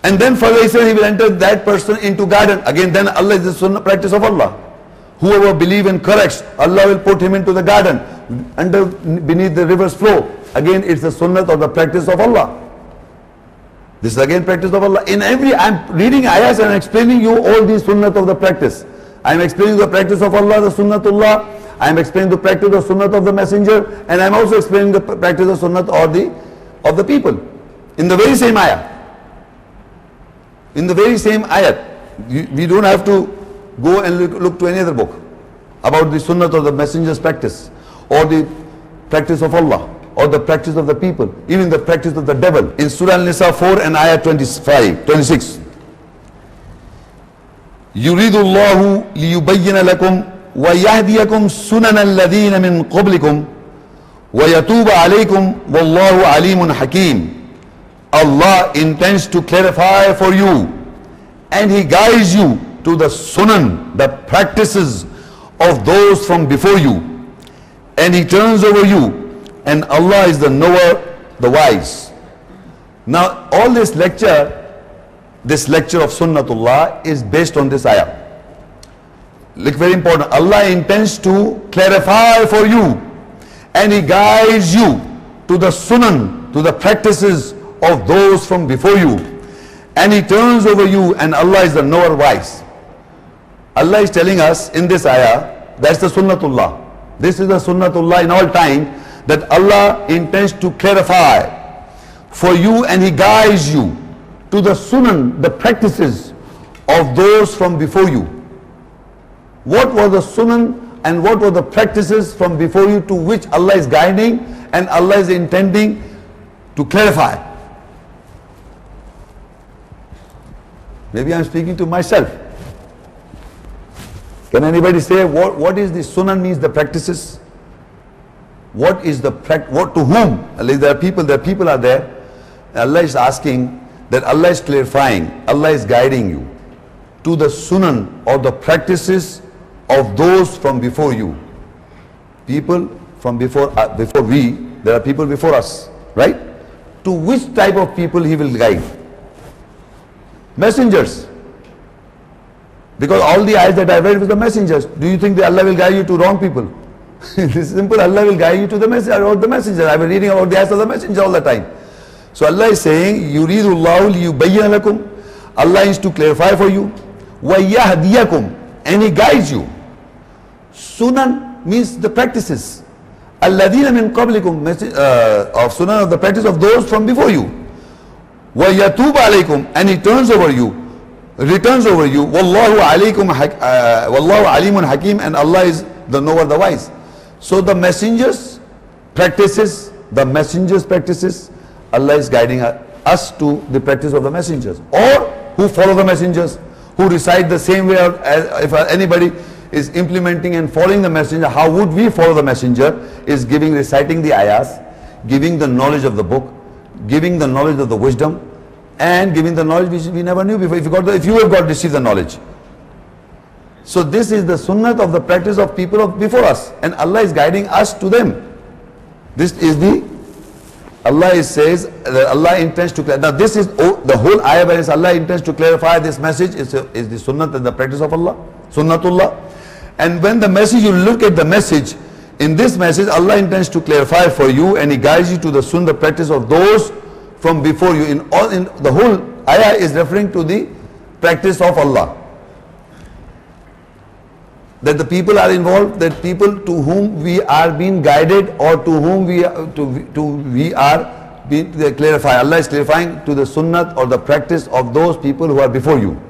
And then further he says he will enter that person into garden. Again, then Allah is the sunnah practice of Allah. Whoever believes and corrects, Allah will put him into the garden, beneath the river's flow. Again, it's the sunnah or the practice of Allah. This is again practice of Allah. In every, I'm reading ayahs and explaining you all these sunnah of the practice. I'm explaining the practice of Allah, the Sunatullah. I'm explaining the practice of sunnah of the messenger, and I'm also explaining the practice of sunnah of the people. In the very same ayah. In the very same ayat. We don't have to go and look to any other book about the sunnah of the messenger's practice, or the practice of Allah, or the practice of the people, even the practice of the devil. In Surah Al-Nisa 4 and ayah 26. يُرِيدُ اللَّهُ لِيُبَيِّنَ لَكُمْ وَيَهْدِيَكُمْ سُنَنَ الَّذِينَ مِنْ قَبْلِكُمْ وَيَتُوبَ عَلَيْكُمْ وَاللَّهُ عَلِيمٌ حَكِيمٌ. Allah intends to clarify for you, and He guides you to the sunan, the practices of those from before you, and He turns over you, and Allah is the knower, the wise. Now all this lecture of Sunatullah is based on this ayah. Look, very important. Allah intends to clarify for you, and He guides you to the sunan, to the practices of those from before you, and He turns over you, and Allah is the knower, wise. Allah is telling us in this ayah, that's the Sunnatullah. This is the Sunnatullah in all time, that Allah intends to clarify for you, and He guides you to the sunan, the practices of those from before you. What was the sunan and what were the practices from before you, to which Allah is guiding and Allah is intending to clarify? Maybe I'm speaking to myself. Can anybody say what is the sunnah means, the practices? What is the what to whom? There are people are there. Allah is asking that Allah is clarifying, Allah is guiding you to the sunan or the practices of those from before you. People from before we, there are people before us, right? To which type of people He will guide? Messengers. Because all the ayahs that I read with the messengers. Do you think that Allah will guide you to wrong people? It's simple. Allah will guide you to the messenger or the messenger. I've been reading about the ayahs of the messenger all the time. So Allah is saying, يُرِيدُ اللَّهُ لِيُبَيِّنَ لَكُمْ. Allah is to clarify for you. وَيَهْدِيَكُمْ. And He guides you. Sunan means the practices. الَّذِينَ مِنْ قَبْلِكُمْ. Of sunan, of the practice of those from before you. وَيَتُوبَ عَلَيْكُمْ. And He turns over you, returns over you. وَاللَّهُ عَلِيمٌ حَكِيمٌ. And Allah is the knower, the wise. So the messengers practices, Allah is guiding us to the practice of the messengers, or who follow the messengers, who recite the same way. As if anybody is implementing and following the messenger, how would we follow the messenger? Is reciting the ayahs, giving the knowledge of the book, giving the knowledge of the wisdom, and giving the knowledge which we never knew before. If you have received the knowledge. So this is the sunnah of the practice of people before us, and Allah is guiding us to them. This is Allah says that Allah intends to clarify. Now this is the whole ayah where Allah intends to clarify this message is the sunnah and the practice of Allah, Sunnatullah. And when the message, you look at the message, in this message Allah intends to clarify for you, and He guides you to the sunnah, the practice of those from before you. In the whole ayah is referring to the practice of Allah. That the people are involved, that people to whom we are being guided, or to whom we are being clarified. Allah is clarifying to the sunnah or the practice of those people who are before you.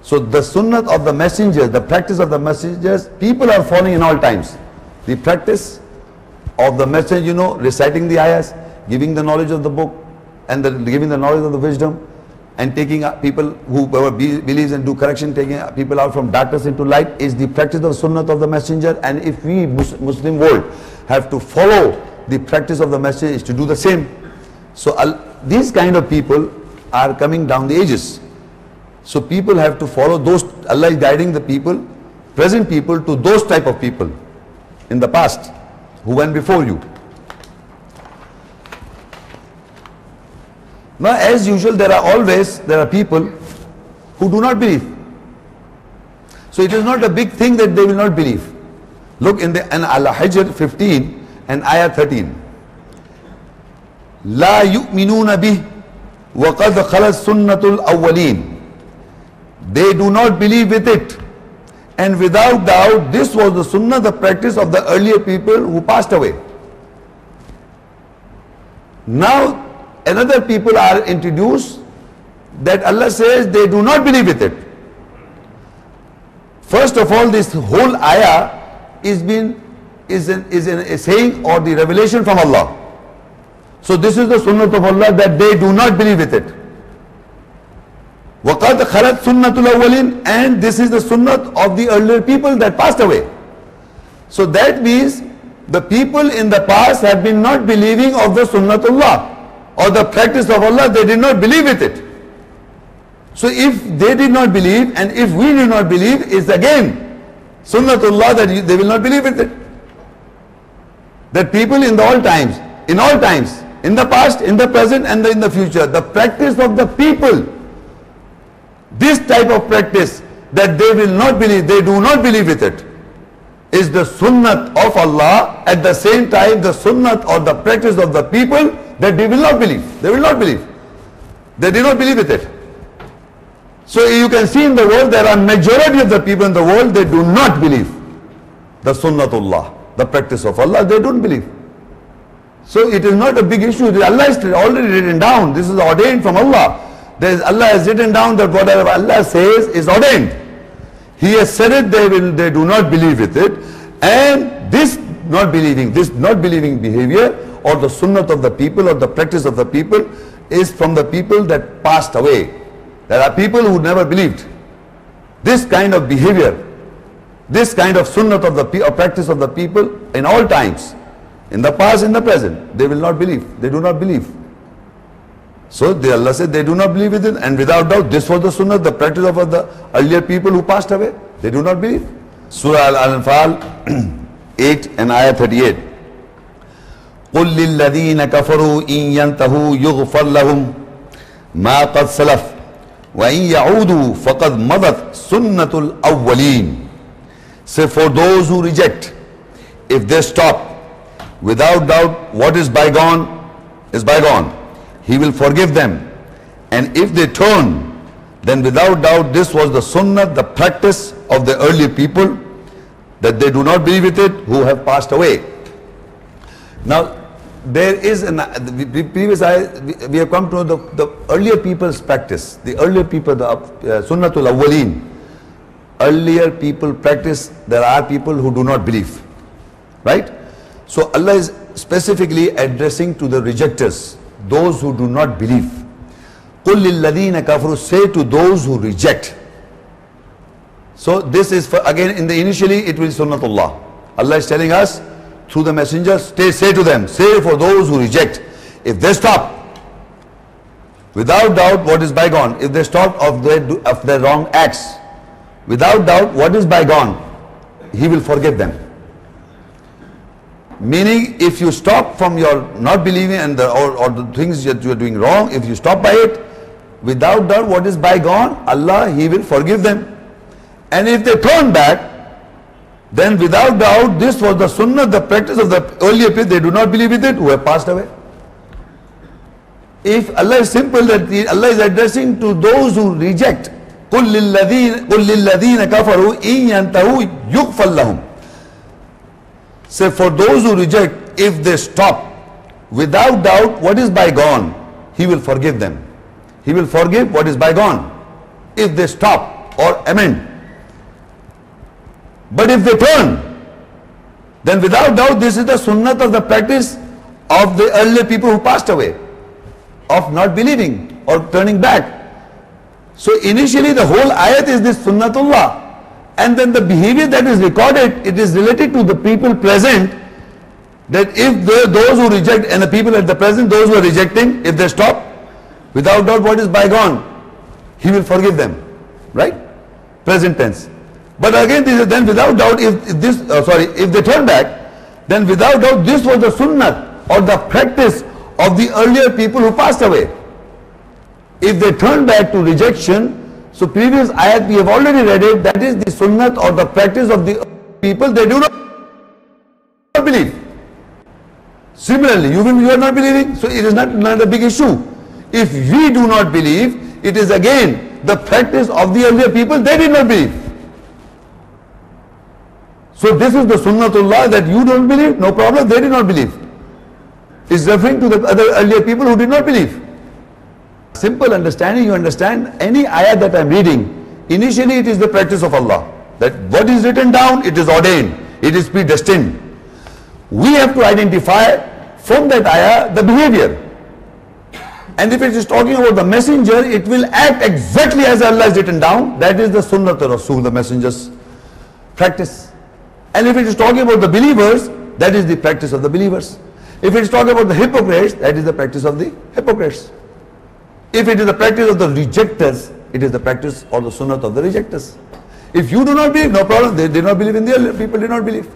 So the sunnah of the messengers, the practice of the messengers, people are following in all times. The practice of the message, reciting the ayahs, giving the knowledge of the book, and giving the knowledge of the wisdom, and taking people who believes and do correction, taking people out from darkness into light, is the practice of sunnah of the messenger. And if we Muslim world have to follow the practice of the messenger, is to do the same. So these kind of people are coming down the ages. So people have to follow those. Allah is guiding the people, present people, to those type of people in the past who went before you. Now, as usual, there are people who do not believe. So it is not a big thing that they will not believe. Look in Al-Hijr 15 and Ayah 13. لا يؤمنون به وقد خلت سنة الأولين. They do not believe with it. And without doubt, this was the sunnah, the practice of the earlier people who passed away. Now, another people are introduced that Allah says they do not believe with it. First of all, this whole ayah is a saying or the revelation from Allah. So this is the sunnah of Allah that they do not believe with it. وَقَدْ خَلَتْ سُنَّةُ الْأَوَّلِينَ, and this is the sunnah of the earlier people that passed away. So that means the people in the past have been not believing of the Sunnatullah or the practice of Allah. They did not believe with it. So if they did not believe and if we do not believe, it's again Sunnatullah that they will not believe with it. That people in all times, in the past, in the present and in the future, the practice of the people, this type of practice that they will not believe, they do not believe with it, is the sunnat of Allah. At the same time, the sunnat or the practice of the people that they will not believe. They will not believe. They do not believe with it. So you can see in the world, there are majority of the people in the world, they do not believe the Sunnatullah, the practice of Allah, they don't believe. So it is not a big issue. Allah is already written down. This is ordained from Allah. Allah has written down that whatever Allah says is ordained. He has said it, they do not believe with it. And this not believing behavior or the sunnah of the people or the practice of the people is from the people that passed away. There are people who never believed. This kind of behavior, this kind of sunnah of the or practice of the people in all times, in the past, in the present, they will not believe. They do not believe. So Allah said they do not believe with it, and without doubt this was the sunnah, the practice of the earlier people who passed away. They do not believe. Surah Al-Anfal 8 and Ayah 38. قُلْ لِلَّذِينَ كَفَرُوا إِن يَنْتَهُوا يُغْفَرْ لَهُمْ مَا قَدْ سَلَفَ وَإِن يَعُودُوا فَقَدْ مَضَتْ سُنَّةُ الْأَوَّلِينَ. Say, for those who reject, if they stop, without doubt what is bygone is bygone. He will forgive them. And if they turn, then without doubt this was the sunnah, the practice of the early people, that they do not believe with it, who have passed away. Now there is we have come to the earlier people's practice. The earlier people, the Sunnatul Awwaleen, earlier people practice. There are people who do not believe, right? So Allah is specifically addressing to the rejectors, those who do not believe. قُلْ لِلَّذِينَ كَفَرُوا, say to those who reject. So this is for, again, initially it will be Sunnatullah. Allah is telling us through the messengers, say to them, say for those who reject, if they stop, without doubt what is bygone, if they stop of their wrong acts, without doubt what is bygone, He will forgive them. Meaning, if you stop from your not believing and or the things that you are doing wrong, if you stop by it, without doubt what is bygone, Allah, He will forgive them. And if they turn back, then without doubt this was the sunnah, the practice of the earlier people, they do not believe with it, who have passed away. If Allah is simple, that Allah is addressing to those who reject, قُلْ لِلَّذِينَ كَفَرُوا إِن يَنْتَهُوا يُغْفَرْ لَهُمْ. Say, for those who reject, if they stop, without doubt what is bygone, He will forgive them. He will forgive what is bygone, if they stop or amend. But if they turn, then without doubt this is the sunnah of the practice of the earlier people who passed away, of not believing or turning back. So initially the whole ayat is this Sunnatullah. And then the behavior that is recorded, it is related to the people present, that if those who reject, and the people at the present, those who are rejecting, if they stop, without doubt what is bygone, He will forgive them, right? Present tense. But again, then without doubt, if they turn back, then without doubt this was the sunnah or the practice of the earlier people who passed away. if they turn back to rejection, so previous ayat we have already read it, that is the sunnat or the practice of the people, they do not believe. Similarly, you are not believing, so it is not a big issue. If we do not believe, it is again the practice of the earlier people, they did not believe. So this is the Sunatullah, that you don't believe, no problem, they did not believe. It's referring to the other earlier people who did not believe. Simple understanding, you understand any ayat that I am reading, initially it is the practice of Allah. That what is written down, it is ordained, it is predestined. We have to identify from that ayah the behavior. And if it is talking about the messenger, it will act exactly as Allah has written down. That is the Sunnat Rasul, the messenger's practice. And if it is talking about the believers, that is the practice of the believers. If it is talking about the hypocrites, that is the practice of the hypocrites. If it is the practice of the rejectors, it is the practice or the sunnat of the rejectors. If you do not believe, no problem, they did not believe in the earlier people, did not believe.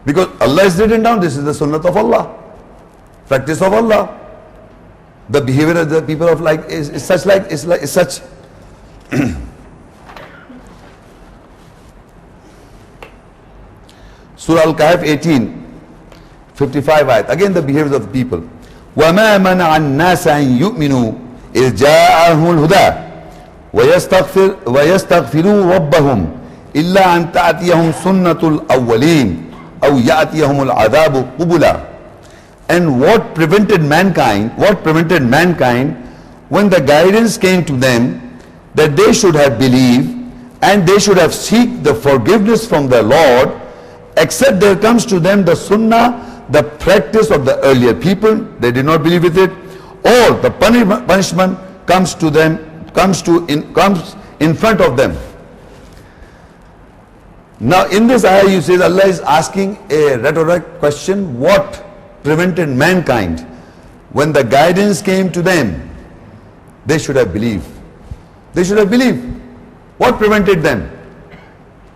Because Allah has written down, this is the sunnat of Allah, practice of Allah. The behavior of the people of like is such. Surah Al-Kahf 18:55 ayat. Again the behavior of the people. وَمَا مَنَعَ النَّاسَ أَن يُؤْمِنُوا إِذْ جَاءَهُمُ الْهُدَى وَيَسْتَغْفِرُوا رَبَّهُمْ إِلَّا أَن تَأْتِيَهُمْ سُنَّةُ الْأَوَّلِينَ أَوْ يَأْتِيَهُمُ الْعَذَابُ قُبُلًا. And what prevented mankind when the guidance came to them that they should have believed and they should have seek the forgiveness from their Lord, except there comes to them the sunnah, the practice of the earlier people, they did not believe with it, or the punishment comes in front of them. Now in this ayah you say Allah is asking a rhetoric question, what prevented mankind when the guidance came to them? They should have believed. They should have believed. What prevented them?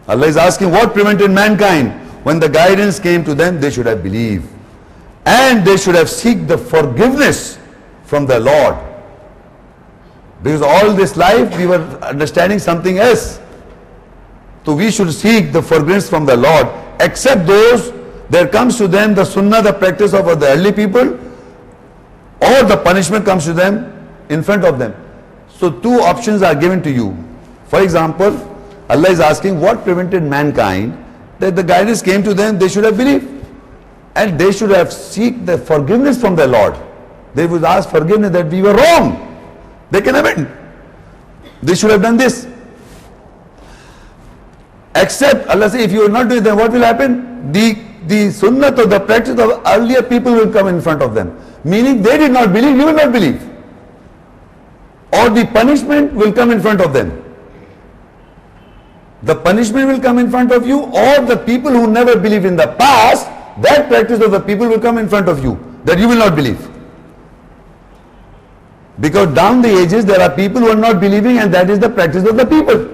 Allah is asking what prevented mankind when the guidance came to them? They should have believed. And they should have seek the forgiveness from the Lord. Because all this life we were understanding something else. So we should seek the forgiveness from the Lord, except those there comes to them the sunnah, the practice of the early people, or the punishment comes to them in front of them. So two options are given to you. For example, Allah is asking what prevented mankind that the guidance came to them, they should have believed. And they should have seek the forgiveness from their Lord. They would ask forgiveness that we were wrong. They can amend. They should have done this. Except Allah says, if you are not doing that, what will happen? The sunnah or the practice of earlier people will come in front of them. Meaning they did not believe, you will not believe. Or the punishment will come in front of them. The punishment will come in front of you, or the people who never believed in the past, that practice of the people will come in front of you, that you will not believe. Because down the ages there are people who are not believing, and that is the practice of the people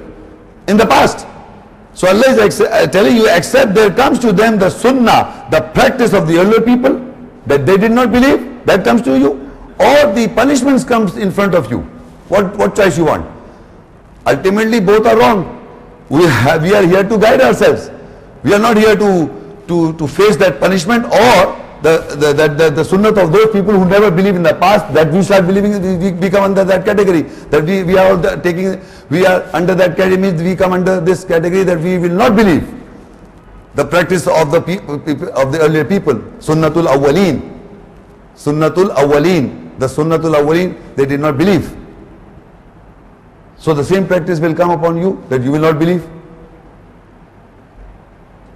in the past. So Allah is telling you, except there comes to them the sunnah, the practice of the earlier people, that they did not believe, that comes to you, or the punishments comes in front of you. What choice you want? Ultimately both are wrong. We are here to guide ourselves. We are not here to face that punishment, or the sunnah of those people who never believed in the past, that we start believing, we become under that category, that we are under that category, we come under this category, that we will not believe the practice of the people of the earlier people. Sunnatul Awwaleen, the Sunnatul Awwaleen, they did not believe. So the same practice will come upon you, that you will not believe.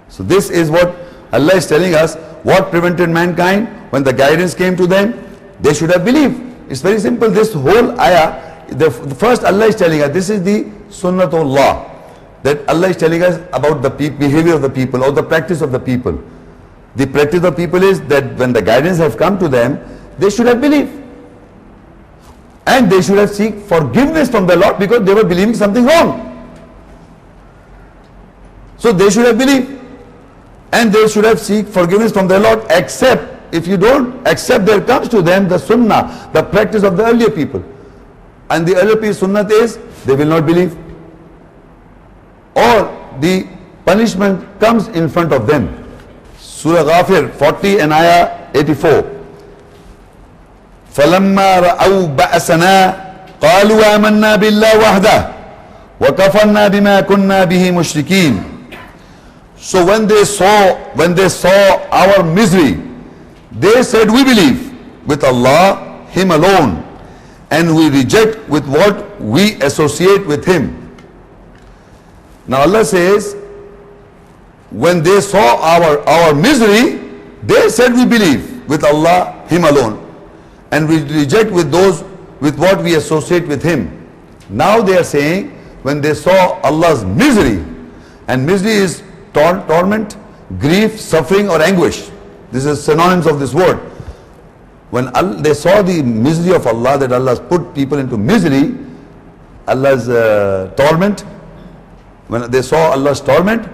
So this is what Allah is telling us, what prevented mankind when the guidance came to them, they should have believed. It's very simple. This whole ayah, the first Allah is telling us, this is the Sunatullah, that Allah is telling us about the behavior of the people, or the practice of the people. The practice of people is that when the guidance has come to them, they should have believed. And they should have seek forgiveness from the Lord, because they were believing something wrong. So they should have believed. And they should have seek forgiveness from their Lord, except, if you don't accept, there comes to them the sunnah, the practice of the earlier people. And the other piece Sunnat is, they will not believe. Or the punishment comes in front of them. Surah Ghafir 40 and ayah 84. فَلَمَّا رَأَوْا بَأْسَنَا قَالُوا آمَنَّا بِاللَّهِ وَحْدَهُ وَكَفَرْنَا بِمَا كُنَّا بِهِ مُشْرِكِينَ. So when they saw our misery, they said, we believe with Allah, Him alone, and we reject with what we associate with Him. Now Allah says, when they saw our misery, they said, we believe with Allah, Him alone, and we reject with those with what we associate with Him. Now they are saying, when they saw Allah's misery, and misery is torment, grief, suffering or anguish. This is synonyms of this word. When they saw the misery of Allah, that Allah has put people into misery, Allah's torment, when they saw Allah's torment,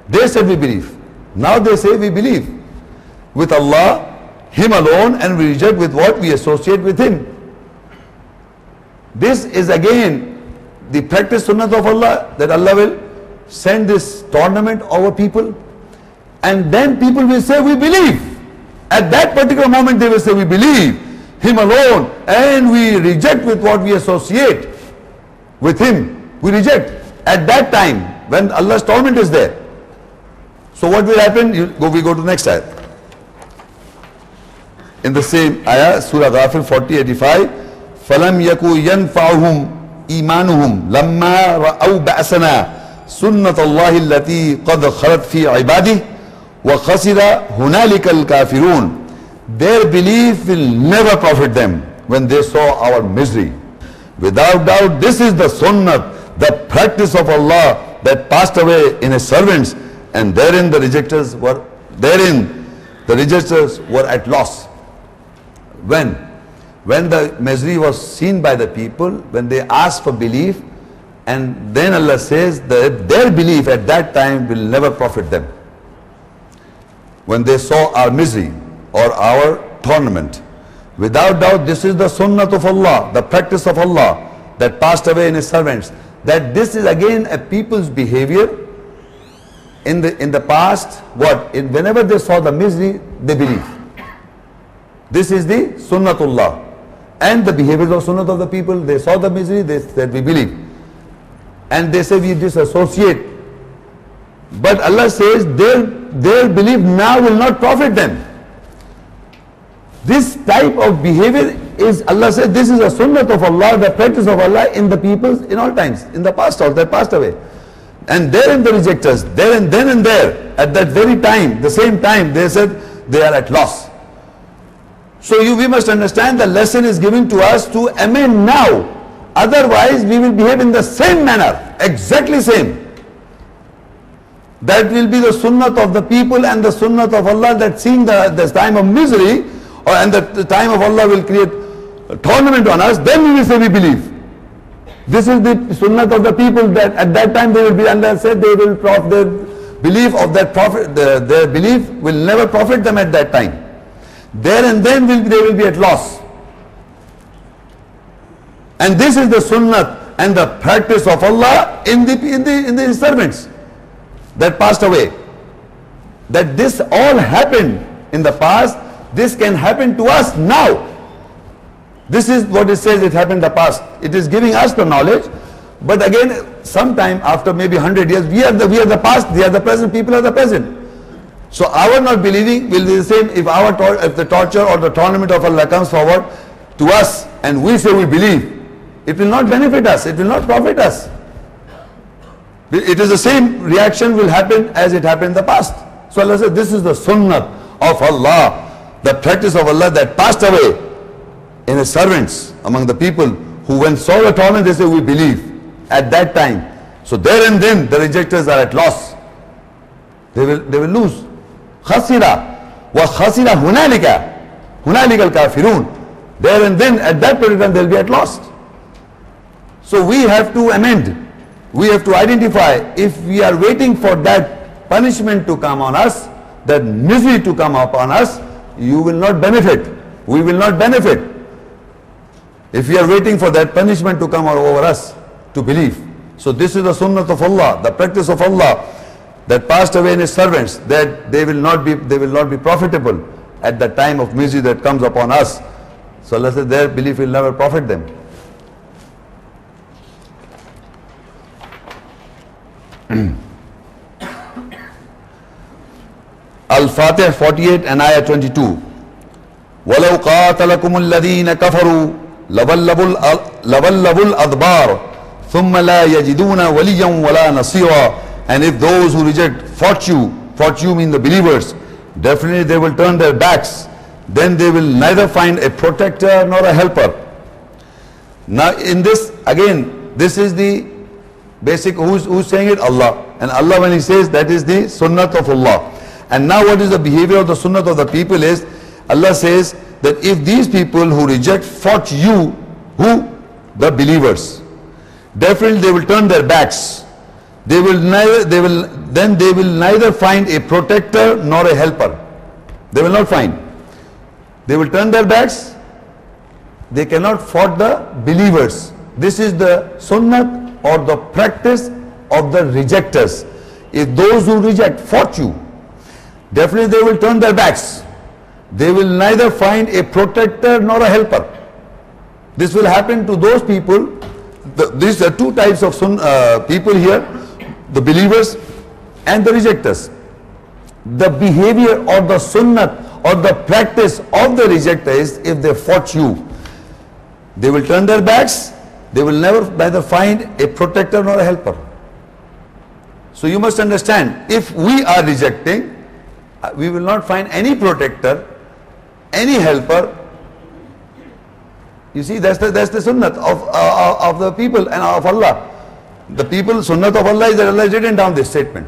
they said we believe. Now they say we believe with Allah, Him alone, and we reject with what we associate with Him. This is again the practice sunnah of Allah, that Allah will send this tournament over people, and then people will say we believe. At that particular moment they will say we believe Him alone, and we reject with what we associate with Him. We reject at that time when Allah's torment is there. So what will happen? We go to the next ayah. In the same ayah, Surah Ghafir 40:85, فَلَمْ يَكُوا يَنْفَعُهُمْ إِيمَانُهُمْ لَمَّا رَأَوْا بَأْسَنَا سُنَّةَ اللَّهِ الَّتِي قَدْ خَلَتْ فِي عِبَادِهِ وَخَسِرَ هُنَالِكَ الْكَافِرُونَ. Their belief will never profit them when they saw our misery. Without doubt, this is the sunnah, the practice of Allah that passed away in His servants, and therein the rejectors were at loss. When the misery was seen by the people, when they asked for belief, and then Allah says that their belief at that time will never profit them. When they saw our misery or our tournament, without doubt this is the sunnah of Allah, the practice of Allah that passed away in His servants. That this is again a people's behavior in the past. Whenever they saw the misery, they believe. This is the Sunatullah. And the behaviors of sunnah of the people, they saw the misery, they said we believe. And they say we disassociate. But Allah says their belief now will not profit them. This type of behavior is, Allah says, this is a sunnah of Allah, the practice of Allah in the peoples in all times, in the past also, that passed away. And therein the rejectors, there and then and there, at that very time, the same time, they said they are at loss. So we must understand the lesson is given to us to amend now. Otherwise we will behave in the same manner, exactly same. That will be the sunnah of the people and the sunnah of Allah, that seeing the time of misery, and the time of Allah will create a tournament on us, then we will say we believe. This is the sunnah of the people, that at that time they will be, Allah said they will their belief of that prophet, their belief will never profit them at that time. There and then they will be at loss. And this is the sunnah and the practice of Allah in the servants that passed away. That this all happened in the past, this can happen to us now. This is what it says it happened in the past. It is giving us the knowledge. But again, sometime after maybe 100 years, we are the past, they are the present, people are the present. So our not believing will be the same if the torture or the tournament of Allah comes forward to us and we say we believe. It will not benefit us, it will not profit us. It is the same reaction will happen as it happened in the past. So Allah says this is the sunnah of Allah, the practice of Allah that passed away in His servants among the people, who when saw the tournament they say we believe at that time. So there and then the rejectors are at loss. They will lose. Khasira wa khasira hunalika al-kafirun. There and then at that period they'll be at loss. So we have to amend. We have to identify. If we are waiting for that punishment to come on us, that misery to come upon us, you will not benefit. We will not benefit. If we are waiting for that punishment to come over us to believe. So this is the sunnah of Allah, the practice of Allah that passed away in His servants, that they will not be profitable at the time of misery that comes upon us. So Allah says their belief will never profit them. Al-Fatih 48 and Ayah 22. وَلَوْ قَاتَلَكُمُ الَّذِينَ كَفَرُوا لَوَلَّبُوا الْأَدْبَارِ ثُمَّ لَا يَجِدُونَ وَلِيًّا وَلَا نَصِيرًا. And if those who reject fought you mean the believers, definitely they will turn their backs. Then they will neither find a protector nor a helper. Now in this, again, this is the basic, who's saying it? Allah. And Allah, when He says, that is the sunnat of Allah. And now what is the behavior of the sunnat of the people is, Allah says that if these people who reject fought you, who? The believers, definitely they will turn their backs. They will neither find a protector nor a helper. They will not find. They will turn their backs. They cannot fight the believers. This is the sunnat or the practice of the rejectors. If those who reject fought you, definitely they will turn their backs. They will neither find a protector nor a helper. This will happen to those people. These are two types of people here, the believers and the rejectors. The behavior or the sunnat or the practice of the rejector is, if they fought you, they will turn their backs. They will neither find a protector nor a helper. So you must understand, if we are rejecting, we will not find any protector, any helper. You see, that's the sunnat of the people and of Allah. The people, sunnat of Allah is that Allah has written down this statement.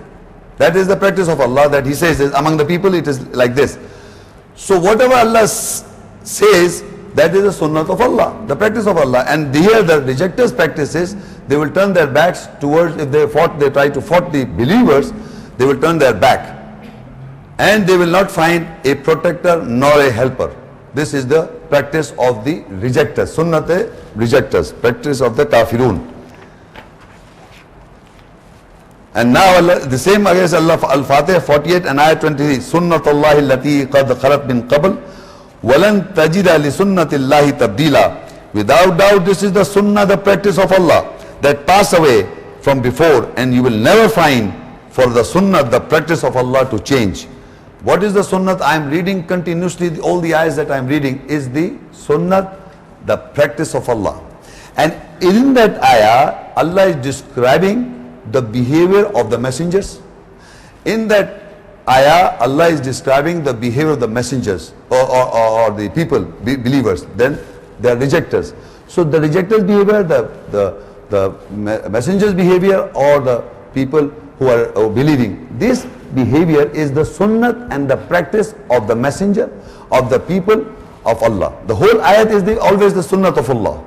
That is the practice of Allah, that He says is, among the people it is like this. So whatever Allah says, that is the sunnat of Allah, the practice of Allah. And here the rejectors' practice is, they will turn their backs towards, if they try to fight the believers, they will turn their back. And they will not find a protector nor a helper. This is the practice of the rejectors, sunnat rejectors, practice of the kafirun. And now Allah, the same against Allah, Al-Fatih 48 and Ayah 23. Sunnatullahi allati qad khalat min qabl walan tajida li sunnatillahi tabdila. Without doubt, this is the sunnah, the practice of Allah that passed away from before, and you will never find for the sunnah, the practice of Allah, to change. What is the sunnah? I am reading continuously, all the ayahs that I am reading is the sunnah, the practice of Allah. And in that ayah, Allah is describing the behavior of the messengers. In that ayah, Allah is describing the behavior of the messengers or the people, believers. Then they are rejectors. So the rejectors' behavior, the messengers' behavior, or the people who are believing, this behavior is the sunnah and the practice of the messenger, of the people of Allah. The whole ayat is always the sunnah of Allah.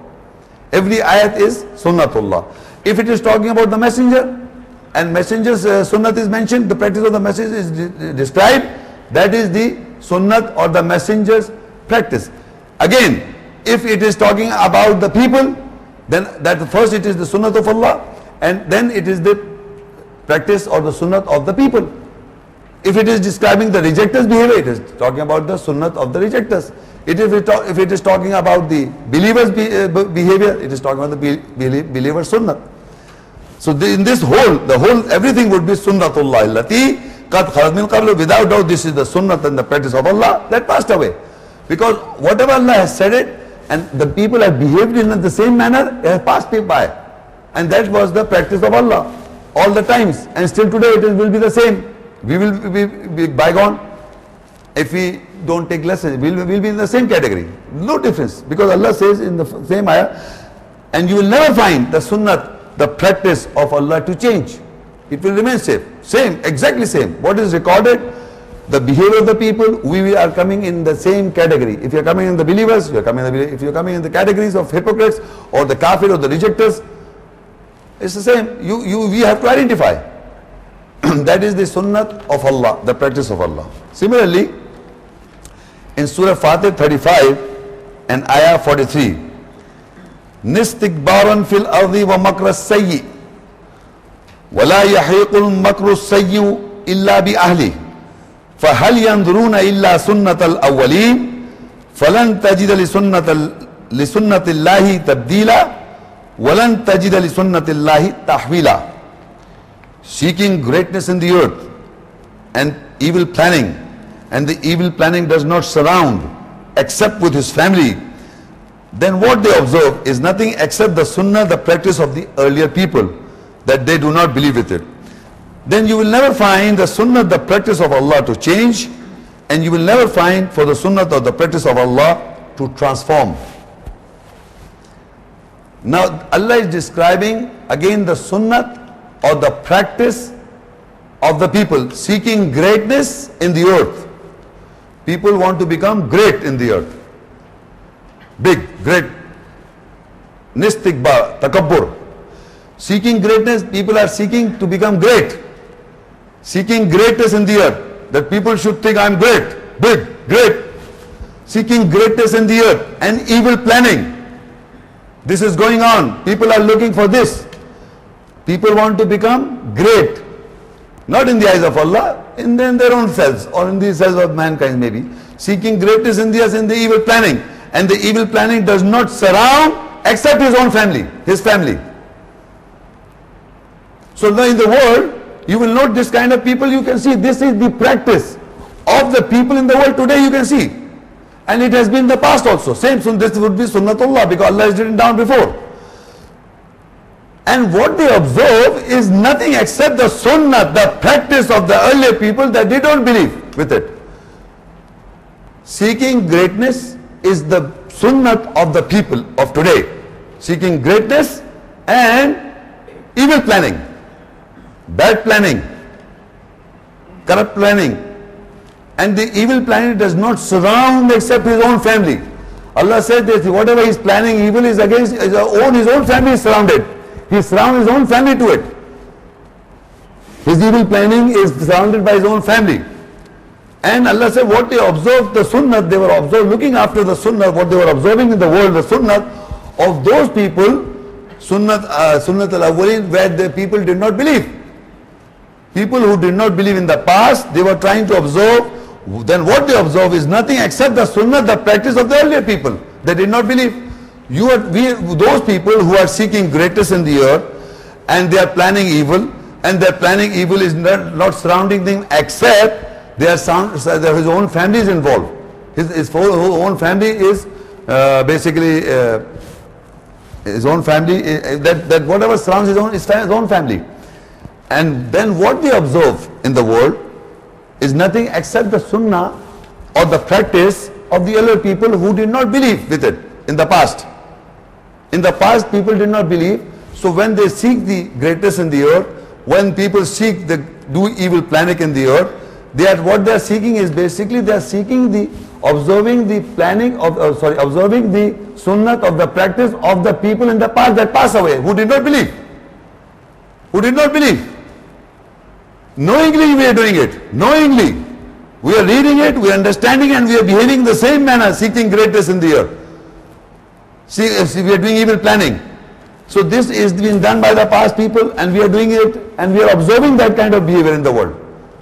Every ayat is Sunatullah. If it is talking about the messenger, and messenger's sunnat is mentioned, the practice of the message is described, that is the sunnat or the messenger's practice. Again, if it is talking about the people, then that first it is the sunnat of Allah, and then it is the practice or the sunnat of the people. If it is describing the rejectors' behavior, it is talking about the sunnat of the rejectors. If it is talking about the believers' behavior, it is talking about the believer's sunnat. So in this everything would be sunnatullah allati qad khalat min qabl. Without doubt, this is the sunnat and the practice of Allah that passed away. Because whatever Allah has said it, and the people have behaved in the same manner, it has passed by. And that was the practice of Allah all the times. And still today it will be the same. We will be bygone. If we don't take lessons, we'll be in the same category. No difference. Because Allah says in the same ayah, and you will never find the sunnat, the practice of Allah, to change. It will remain same, exactly same. What is recorded, the behavior of the people, we are coming in the same category. If you are coming in the believers, you are coming in the, if you are coming in the categories of hypocrites or the kafir or the rejectors, it's the same. We have to identify. That is the sunnat of Allah, the practice of Allah. Similarly, in Surah Fatih 35 and Ayah 43, nistikbaran fil ardi wa makra sayyi wala yahiqul makru sayyi illa bi ahli fahal yanzuruna illa sunnatal awwalin falan tajida li sunnatillahi tabdila walan tajida li sunnatillahi tahwila. Seeking greatness in the earth and evil planning, and the evil planning does not surround except with his family, then what they observe is nothing except the sunnah, the practice of the earlier people, that they do not believe with it. Then you will never find the sunnah, the practice of Allah to change, and you will never find for the sunnah or the practice of Allah to transform. Now Allah is describing again the sunnah or the practice of the people seeking greatness in the earth. People want to become great in the earth. Big, great. Nistikbar, takabbur. Seeking greatness, people are seeking to become great. Seeking greatness in the earth. That people should think, I'm great, big, great. Seeking greatness in the earth and evil planning. This is going on. People are looking for this. People want to become great. Not in the eyes of Allah, in their own selves or in the selves of mankind maybe. Seeking greatness in the evil planning. And the evil planning does not surround except his own family, his family. So now in the world, you will note this kind of people, you can see this is the practice of the people in the world today, you can see. And it has been in the past also. Same, so this would be Sunatullah because Allah has written down before. And what they observe is nothing except the sunnah, the practice of the earlier people that they don't believe with it. Seeking greatness is the sunnah of the people of today. Seeking greatness and evil planning, bad planning, corrupt planning. And the evil planning does not surround except his own family. Allah said that whatever he is planning evil is against his own family is surrounded. He surrounds his own family to it. His evil planning is surrounded by his own family. And Allah said what they observed, the sunnah, they were looking after the sunnah, what they were observing in the world, the sunnah of those people, sunnat al-awwalin, where the people did not believe. People who did not believe in the past, they were trying to observe, then what they observe is nothing except the sunnah, the practice of the earlier people. They did not believe. Those people who are seeking greatness in the earth and they are planning evil, and their planning evil is not surrounding them except his own family is involved. His own family is basically his own family, that whatever surrounds his own family. And then what they observe in the world is nothing except the sunnah or the practice of the earlier people who did not believe with it in the past. In the past people did not believe, so when they seek the greatness in the earth, when people do evil planning in the earth, what they are seeking is basically they are seeking observing the sunnah of the practice of the people in the past that passed away, who did not believe. Who did not believe. Knowingly we are doing it. Knowingly. We are reading it, we are understanding, and we are behaving in the same manner, seeking greatness in the earth. See, we are doing evil planning. So this is being done by the past people, and we are doing it, and we are observing that kind of behavior in the world.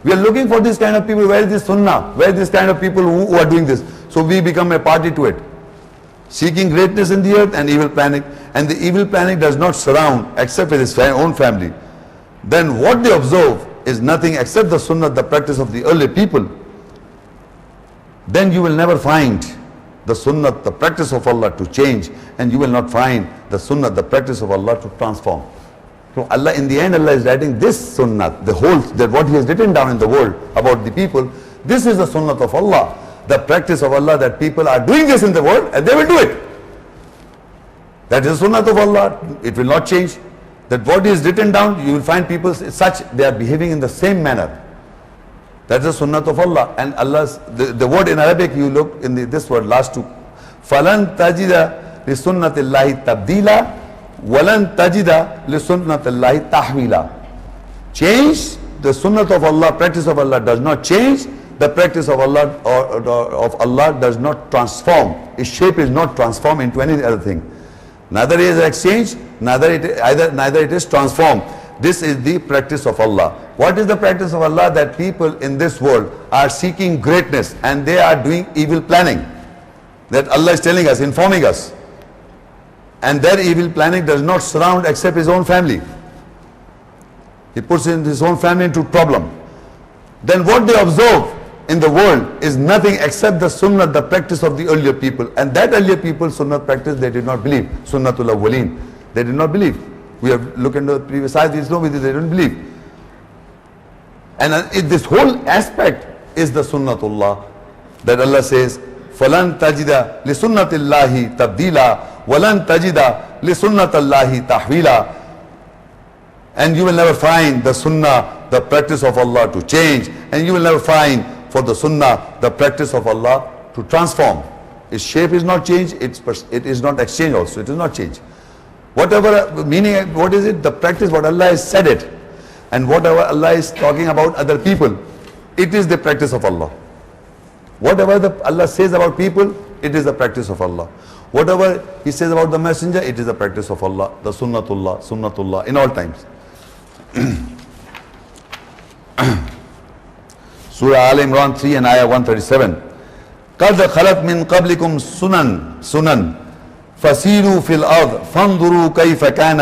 We are looking for this kind of people. Where is this sunnah? Where is this kind of people who are doing this? So we become a party to it. Seeking greatness in the earth and evil planning. And the evil planning does not surround except with his own family. Then what they observe is nothing except the sunnah, the practice of the early people. Then you will never find the sunnah, the practice of Allah to change, and you will not find the sunnah, the practice of Allah to transform. So Allah, in the end, Allah is writing this sunnah, that what He has written down in the world about the people, this is the sunnah of Allah, the practice of Allah, that people are doing this in the world and they will do it. That is the sunnah of Allah, it will not change. That what is written down, you will find people such, they are behaving in the same manner. That is the sunnah of Allah. And Allah's, the word in Arabic, you look in this word, last two. فَلَن تَجِدَ لِسُنَّةِ اللَّهِ تَبْدِيلًا وَلَن تَجِدَ لِسُنَّةِ اللَّهِ تَحْوِيلًا. Change, the sunnah of Allah, practice of Allah does not change. The practice of Allah of Allah does not transform. Its shape is not transformed into any other thing. Neither it is exchange, neither it is transformed. This is the practice of Allah. What is the practice of Allah? That people in this world are seeking greatness and they are doing evil planning. That Allah is telling us, informing us. And their evil planning does not surround except his own family. He puts in his own family into problem. Then what they observe in the world is nothing except the sunnah, the practice of the earlier people. And that earlier people, sunnah practice, they did not believe. Sunatullah waleen. They did not believe. We have looked into the previous ayat, they don't believe. And this whole aspect is the Sunnatullah. That Allah says, فَلَن تَجِدَ لِسُنَّةِ اللَّهِ تَبْدِيلًا وَلَن تَجِدَ لِسُنَّةَ اللَّهِ تَحْوِيلًا. And you will never find the sunnah, the practice of Allah, to change. And you will never find for the sunnah, the practice of Allah, to transform. Its shape is not changed, it is not exchange also, it is not changed. Whatever meaning, what is it? The practice, what Allah has said it. And whatever Allah is talking about other people, it is the practice of Allah. Whatever Allah says about people, it is the practice of Allah. Whatever He says about the messenger, it is the practice of Allah. The Sunnatullah, in all times. Surah Al Imran 3 and Ayah 137. قَدْ خَلَتْ مِنْ قَبْلِكُمْ سُنَنْ فَسِيرُوا فِي الْأَرْضِ فَانْظُرُوا كَيْفَ كَانَ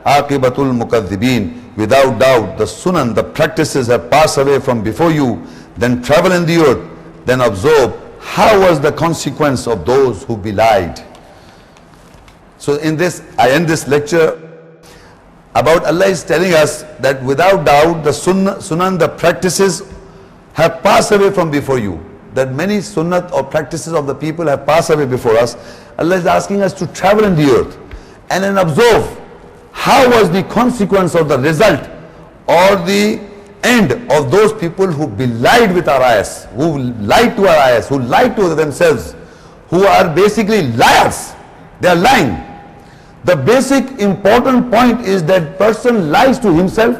عَاقِبَةُ الْمُكَذِّبِينَ. Without doubt, the sunan, the practices have passed away from before you. Then travel in the earth, then observe how was the consequence of those who belied. So in this, I end this lecture about Allah is telling us that without doubt the sunan, the practices have passed away from before you. That many sunnat or practices of the people have passed away before us. Allah is asking us to travel in the earth and then observe how was the consequence or the result or the end of those people who belied with our ayahs, who lied to our ayahs, who lied to themselves, who are basically liars. They are lying. The basic important point is that person lies to himself.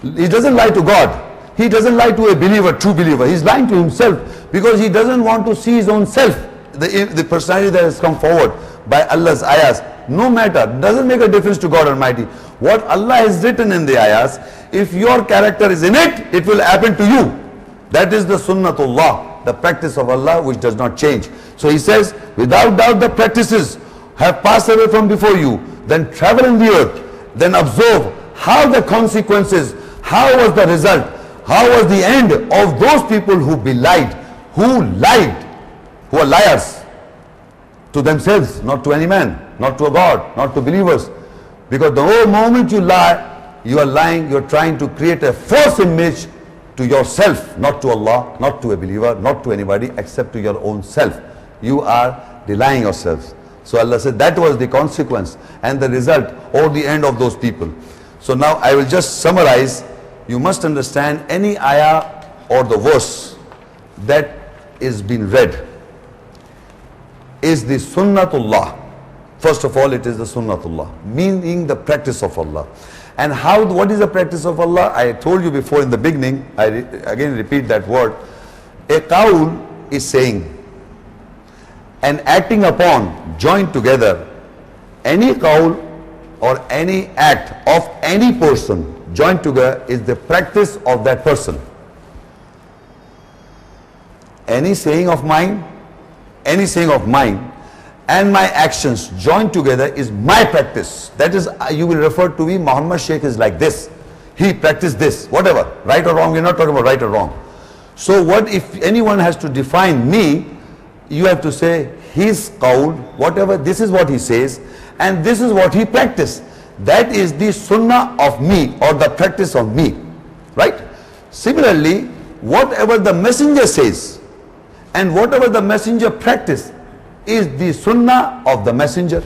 He doesn't lie to God. He doesn't lie to a believer, true believer. He's lying to himself because he doesn't want to see his own self, the personality that has come forward by Allah's ayahs. No matter, doesn't make a difference to God Almighty. What Allah has written in the ayahs, if your character is in it, it will happen to you. That is the Sunnatullah, the practice of Allah which does not change. So He says, without doubt the practices have passed away from before you. Then travel in the earth, then observe how the consequences, how was the result, how was the end of those people who belied, who lied, who are liars to themselves, not to any man, not to a God, not to believers. Because the whole moment you lie, you are lying, you are trying to create a false image to yourself, not to Allah, not to a believer, not to anybody except to your own self. You are denying yourselves. So Allah said that was the consequence and the result or the end of those people. So now I will just summarize. You must understand any ayah or the verse that is being read is the Sunnatullah. First of all, it is the Sunnatullah, meaning the practice of Allah. And what is the practice of Allah? I told you before in the beginning, I again repeat that word. A qaul is saying and acting upon, joined together. Any qaul or any act of any person joined together is the practice of that person. Any saying of mine, and my actions joined together is my practice. That is, you will refer to me, Muhammad Shaikh is like this. He practiced this, whatever, right or wrong. We're not talking about right or wrong. So what if anyone has to define me, you have to say his qaul, whatever, this is what he says, and this is what he practiced. That is the sunnah of me or the practice of me, right? Similarly, whatever the messenger says and whatever the messenger practiced is the sunnah of the messenger.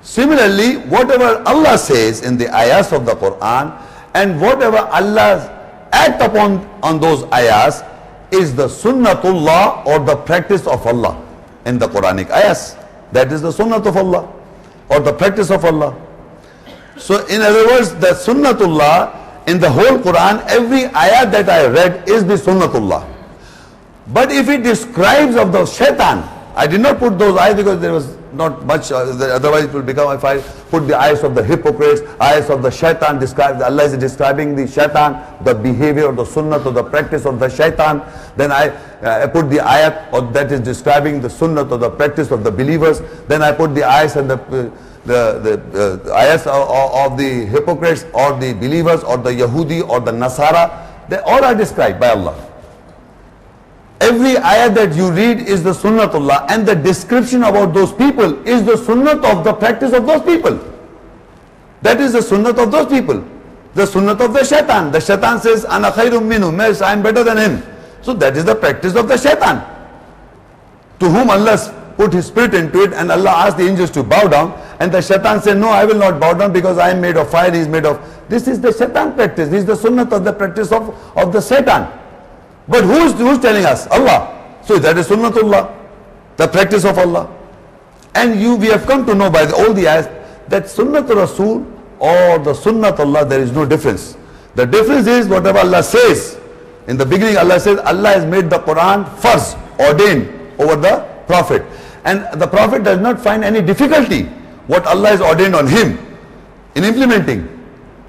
Similarly, whatever Allah says in the ayahs of the Quran and whatever Allah act upon on those ayahs is the Sunnatullah or the practice of Allah in the Quranic ayahs. That is the sunnat of Allah or the practice of Allah. So in other words, the Sunnatullah in the whole Quran, every ayah that I read is the Sunnatullah. But if it describes of the shaitan, I did not put those ayahs because there was not much, otherwise it will become, if I put the ayahs of the hypocrites, ayahs of the shaitan, Allah is describing the shaitan, the behavior or the sunnah or the practice of the shaitan. Then I put the ayat that is describing the sunnah or the practice of the believers. Then I put the ayahs and the ayahs of the hypocrites or the believers or the Yahudi or the Nasara. They all are described by Allah. Every ayah that you read is the Sunatullah, and the description about those people is the sunnat of the practice of those people. That is the sunnat of those people. The sunnat of the shaitan. The shaitan says, Ana khairum minhu, I am better than him. So that is the practice of the shaitan, to whom Allah put his spirit into it, and Allah asked the angels to bow down, and the shaitan said, no, I will not bow down because I am made of fire, he is made of... This is the shaitan practice. This is the sunnat of the practice of the shaitan. But who's telling us? Allah. So that is Sunnatullah, the practice of Allah. And we have come to know by all the ayahs that Sunnatul Rasul or the Sunnatullah, there is no difference. The difference is whatever Allah says. In the beginning Allah says, Allah has made the Quran first, ordained over the Prophet. And the Prophet does not find any difficulty what Allah has ordained on him in implementing.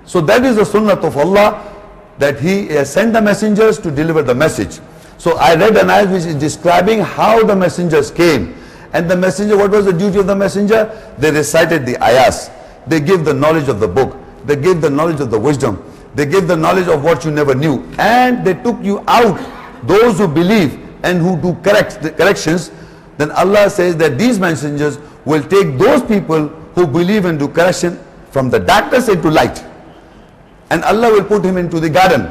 So that is the Sunnat of Allah, that He has sent the messengers to deliver the message. So I read an ayah which is describing how the messengers came. And the messenger, what was the duty of the messenger? They recited the ayahs. They gave the knowledge of the book. They gave the knowledge of the wisdom. They gave the knowledge of what you never knew. And they took you out, those who believe and who do corrections. Then Allah says that these messengers will take those people who believe and do correction from the darkness into light. And Allah will put him into the garden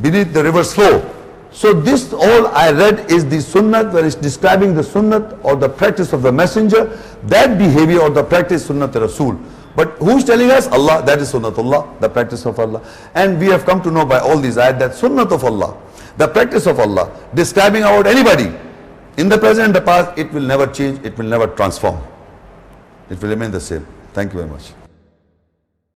beneath the river's flow. So this all I read is the sunnat, where it's describing the sunnat or the practice of the messenger, that behavior or the practice sunnat Rasul. But who's telling us? Allah. That is Sunnatullah, the practice of Allah. And we have come to know by all these ayat that sunnat of Allah, the practice of Allah, describing about anybody in the present and the past, it will never change, it will never transform. It will remain the same. Thank you very much.